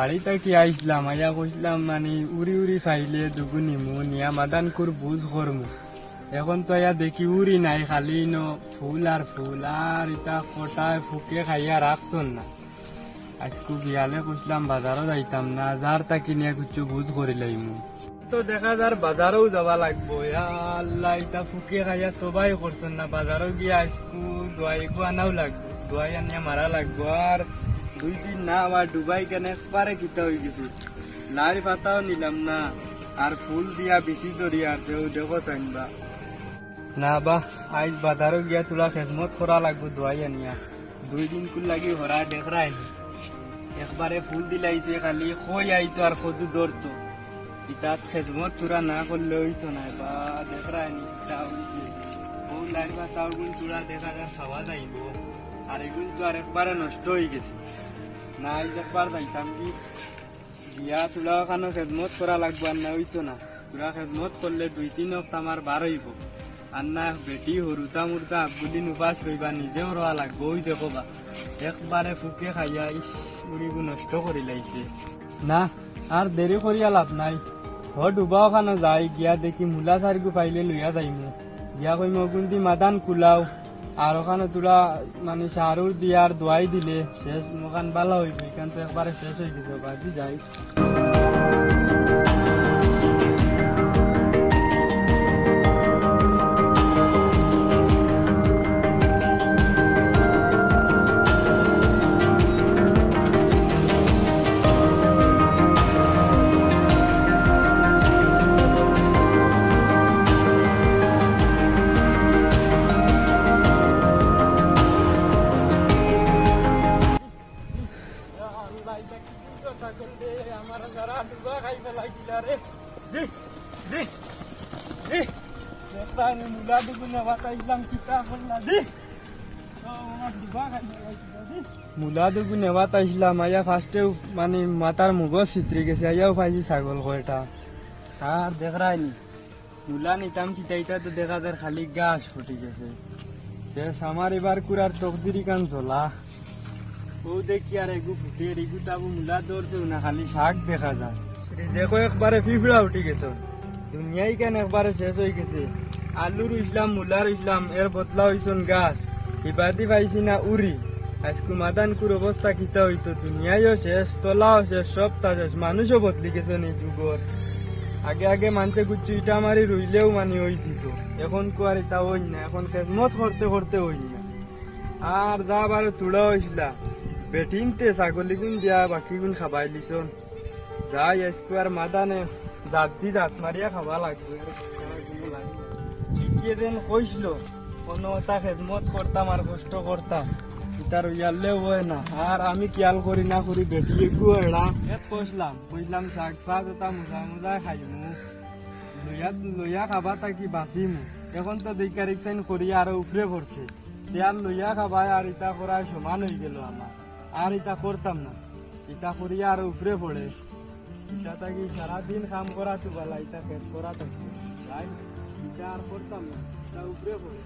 বাড়িতে কি আইসলাম, আইয়া কইসলাম মানে উড়ি উড়ি ফাইলে দুগু নিমু নিয়া মাদানকুর বুঝ করমু। এখন তো আইয়া দেখি উড়ি নাই, খালি ফুল আর ইটা কটায় ফুকে খাইয়া রাখছন না। আজকু বিয়ালে কইসলাম বাজারও যাইতাম না, যার তাকি নিয়ে কিছু বুঝ করি লাইমু। তো দেখা যার বাজারও যাওয়া লাগবো। আল্লাহ, ইটা ফুকে খাইয়া সবাই করছেন না, বাজারও গিয়া আজকু দোয়াইকু আনাও লাগবো, দোয়াই আনিয়া মারা লাগবো। আর 2 দিন না আবার ডুবাই কেন একবারে কিতা হয়ে গেছে, লারি পাতাও নিলাম না, আর ফুল দিয়া বেশি ধরি আর দেখো চাইনবা না। বা আজ বাজারও গিয়া তোলা খেজমত করা লাগবো দোয়াই আনিয়া। 2 দিন কুল লাগি হরা দেখরাই একবারে ফুল দিলাইছে, খালি খই আইতো আর খজু ধরতো। ইটা খেজমত তোরা না করলে হইতো না। বা দেখরাই লারি পাতাও গুণ তোরা দেখা যায় খাওয়া যাইব, আর এগুলো তো আর একবারে নষ্ট হয়ে গেছে না। আজ একবার যাইতাম কি বিয়া তোলা ওখানে খেজমত করা লাগবো, আর না হইতো না। তোরা খেজমত করলে 2-3 হপ্তাহ আমার বার হইব, আর না বেটি হরুতা মুরতা আবগুদিন উপাস রইবা, নিজেও রোয়া লাগবো। ওই দেখো বা একবারে ফুকে খাইয়া উড়িগু নষ্ট করি লাইছে না। আর দেরি করিয়া লাভ নাই, ডুবা ওখানে যাই গিয়া দেখি মূলা চারিগু পাইলে লইয়া যাইমু। গিয়া কইম গুন্দি মাদান কুলাও, আর ওখানে তোরা মানে সারুর দিয়ে আর দোয়াই দিলে শেষ মোকান ভালো হইব। এখান তো একবারে শেষ হয়ে গেছে, বাজি যাই। মূলা দুগু নেওয়া তাইছিলাম, আইয়া ফার্স্টে মানে মাথার মুগজ চিত্রি গেছে, আইয়াও পাইছি ছাগল কয়টা। আর দেখরাইনি মূলা নিতাম কিতাইটা তো দেখা যায় খালি গাছ ফুটি গেছে। শেষ আমার এবার কুড়ার তকদিরি কান চলা। ও দেখি আর এগু ফুটে এগু তাবু মূলা ধরছে না, খালি শাক দেখা যায়। দেখো একবারে পিঁপড়া উঠি গেছে, দুনিয়াই কেন একবারে শেষ হয়ে গেছে। আলু রুইছিলাম, মূলা রুইছিলাম, এর বদলা হইছন গাছ। ইবাদি পাইছি না উড়ি। আজকে মাদানকুর অবস্থা কিতা হইতো, দুনিয়াইও শেষ, তলাও শেষ, সবটা শেষ। মানুষও বদলি গেছে এই যুগর। আগে আগে মানুষে গুচ্ছু ইটা মারি রুইলেও মানে হইত, এখন কুয়ার ইটা হই না। এখন খেজমত করতে করতে হই না। আর যা বারো তুড়া হয়েছিলা বেটিনতে ছাগলি গুণ দিয়া বাকি গুণ খাবাই লিছন। যাই আজকে আর মাদানে জাত মারিয়া খাবা লাগবে। যেদিন কইছিল কোনো এটা খেদমত করতাম আর কষ্ট করতাম, তার ইয়ারলেও হয় না। আর আমি খেয়াল করি না করি বেটি একটু এড়া কইসলাম শাক পাক এটা মুজা খাইমু, লইয়া খাবা তাকি বাঁচিমু। এখন তো দুইকা রিক্সাইন করি আরো উপরে পড়ছে, তেয়ার লইয়া খাবাই আর ইটা করার সমান হয়ে গেল আমার। আর ইটা করতাম না, ইটা করিয়া আরো উপরে পড়ে। ইটা তাকি সারাদিন কাম করা তো ভালা, ইটা ফেস করা থাকি তাই ইটা আর করতাম না, ইটা উপরে পড়ে।